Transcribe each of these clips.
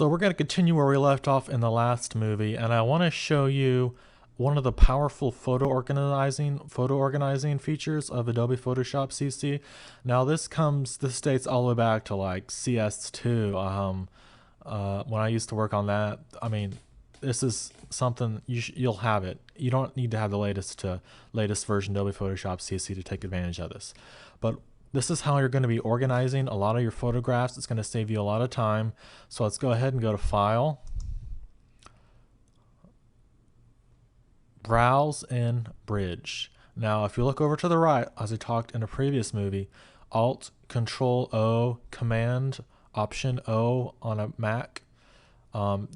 So we're going to continue where we left off in the last movie, and I want to show you one of the powerful photo organizing features of Adobe Photoshop CC. Now this dates all the way back to like CS2. When I used to work on that, I mean, this is something you'll have it. You don't need to have the latest version of Adobe Photoshop CC to take advantage of this, but this is how you're going to be organizing a lot of your photographs. It's going to save you a lot of time. So let's go ahead and go to File, Browse in Bridge. Now, if you look over to the right, as I talked in a previous movie, Alt, Control O, Command, Option O on a Mac,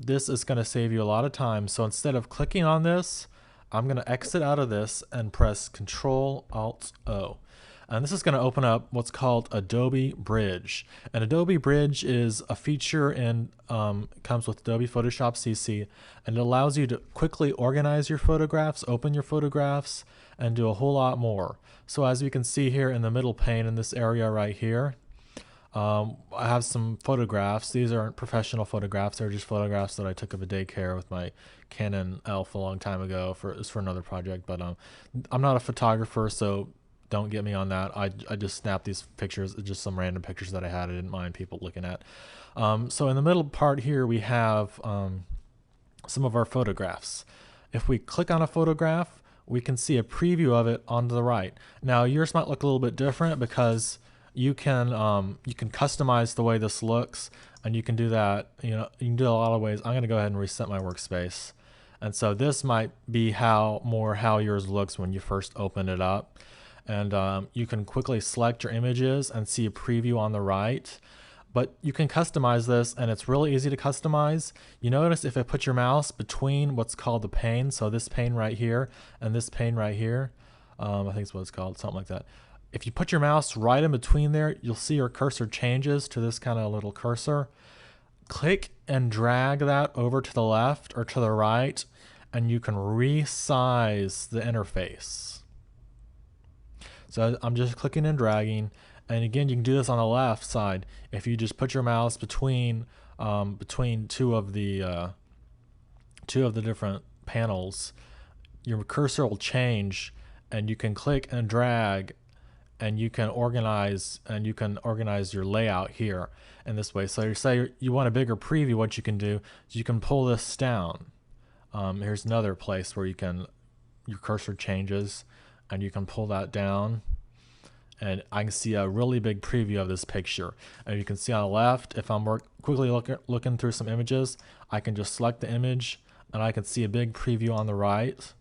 this is going to save you a lot of time. So instead of clicking on this, I'm going to exit out of this and press Control Alt O. And this is going to open up what's called Adobe Bridge. And Adobe Bridge is a feature in comes with Adobe Photoshop CC, and it allows you to quickly organize your photographs, open your photographs, and do a whole lot more. So as you can see here in the middle pane in this area right here, I have some photographs. These aren't professional photographs. They're just photographs that I took of a daycare with my Canon ELPH a long time ago. It was for another project, but I'm not a photographer, so don't get me on that. I just snapped these pictures, just some random pictures that I had. I didn't mind people looking at. So in the middle part here, we have some of our photographs. If we click on a photograph, we can see a preview of it on the right. Now yours might look a little bit different because you can customize the way this looks, and you can do that. You can do a lot of ways. I'm going to go ahead and reset my workspace, and so this might be how yours looks when you first open it up. And you can quickly select your images and see a preview on the right. But you can customize this, and it's really easy to customize. You notice if I put your mouse between what's called the pane, so this pane right here and this pane right here, I think it's what it's called, something like that. If you put your mouse right in between there, you'll see your cursor changes to this kind of little cursor. Click and drag that over to the left or to the right, and you can resize the interface. So I'm just clicking and dragging, and again, you can do this on the left side. If you just put your mouse between two of the different panels, your cursor will change, and you can click and drag, and you can organize your layout here in this way. So you say you want a bigger preview. What you can do is you can pull this down. Here's another place where your cursor changes, and you can pull that down, and I can see a really big preview of this picture. And you can see on the left, if I'm quickly looking through some images, I can just select the image, and I can see a big preview on the right.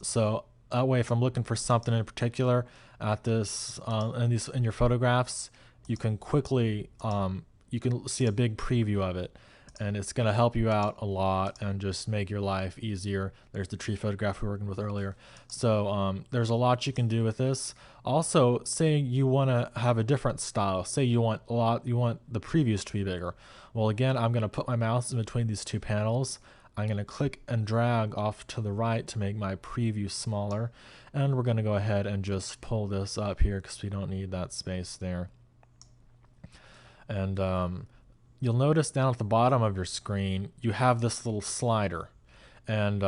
So that way, if I'm looking for something in particular at this in your photographs, you can quickly you can see a big preview of it. And it's going to help you out a lot and just make your life easier. There's the tree photograph we were working with earlier. So there's a lot you can do with this. Also, say you want to have a different style. Say you want the previews to be bigger. Well, again, I'm going to put my mouse in between these two panels. I'm going to click and drag off to the right to make my preview smaller. And we're going to go ahead and just pull this up here because we don't need that space there. And you'll notice down at the bottom of your screen, you have this little slider. And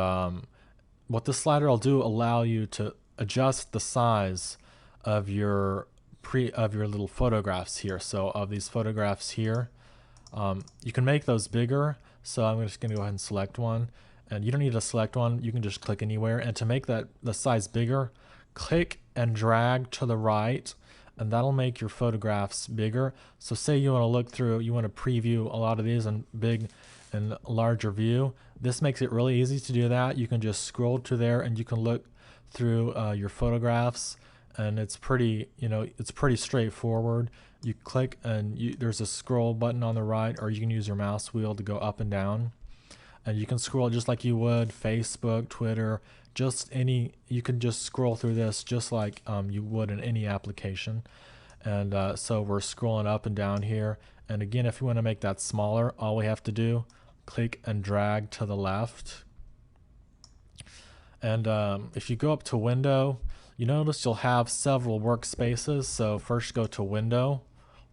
what this slider will do, allow you to adjust the size of your little photographs here. So of these photographs here, you can make those bigger. So I'm just going to go ahead and select one. And you don't need to select one. You can just click anywhere. And to make the size bigger, click and drag to the right, and that'll make your photographs bigger. So say you want to look through, you want to preview a lot of these in big and larger view. This makes it really easy to do that. You can just scroll to there, and you can look through your photographs, and it's pretty straightforward. You click, and there's a scroll button on the right, or you can use your mouse wheel to go up and down. And you can scroll just like you would Facebook, Twitter, you can just scroll through this just like you would in any application. And so we're scrolling up and down here. And again, if you want to make that smaller, all we have to do, click and drag to the left. And if you go up to Window, you notice you'll have several workspaces. So first go to Window,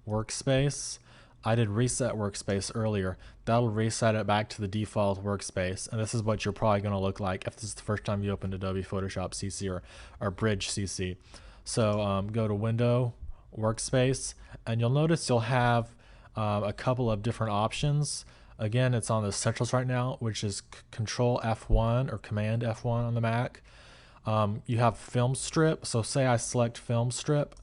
Workspace. I did reset workspace earlier. That'll reset it back to the default workspace. And this is what you're probably going to look like if this is the first time you opened Adobe Photoshop CC or Bridge CC. So go to Window, Workspace, and you'll notice you'll have a couple of different options. Again, it's on the Essentials right now, which is Control F1 or Command F1 on the Mac. You have Film Strip. So say I select Film Strip.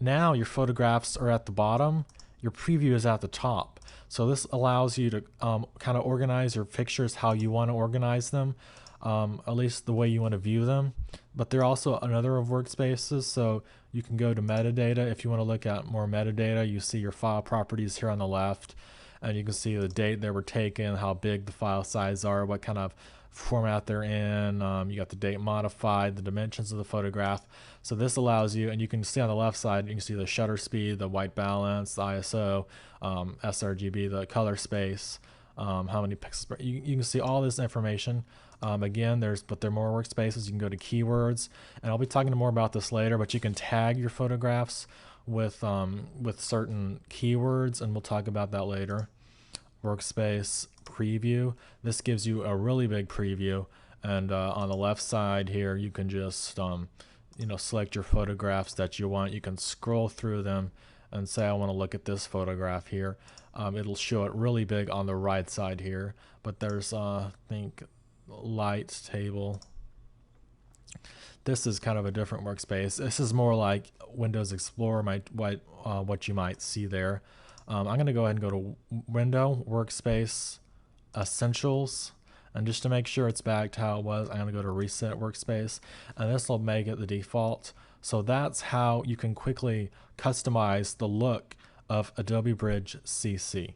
Now your photographs are at the bottom, your preview is at the top. So this allows you to kind of organize your pictures how you want to organize them, at least the way you want to view them. But they're also another of workspaces, so you can go to metadata. If you want to look at more metadata, you see your file properties here on the left, and you can see the date they were taken, how big the file size are, what kind of format they're in. You got the date modified, the dimensions of the photograph. So this allows you, and you can see on the left side, you can see the shutter speed, the white balance, the ISO, sRGB, the color space, how many pixels. You can see all this information. Again, there are more workspaces. You can go to keywords, and I'll be talking more about this later, but you can tag your photographs with certain keywords, and we'll talk about that later. Workspace preview. This gives you a really big preview, and on the left side here you can just select your photographs that you want. You can scroll through them and say I want to look at this photograph here. It'll show it really big on the right side here, but there's I think light table. This is kind of a different workspace. This is more like Windows Explorer, what you might see there. I'm going to go ahead and go to Window, Workspace, Essentials, and just to make sure it's back to how it was, I'm going to go to Reset Workspace, and this will make it the default. So that's how you can quickly customize the look of Adobe Bridge CC.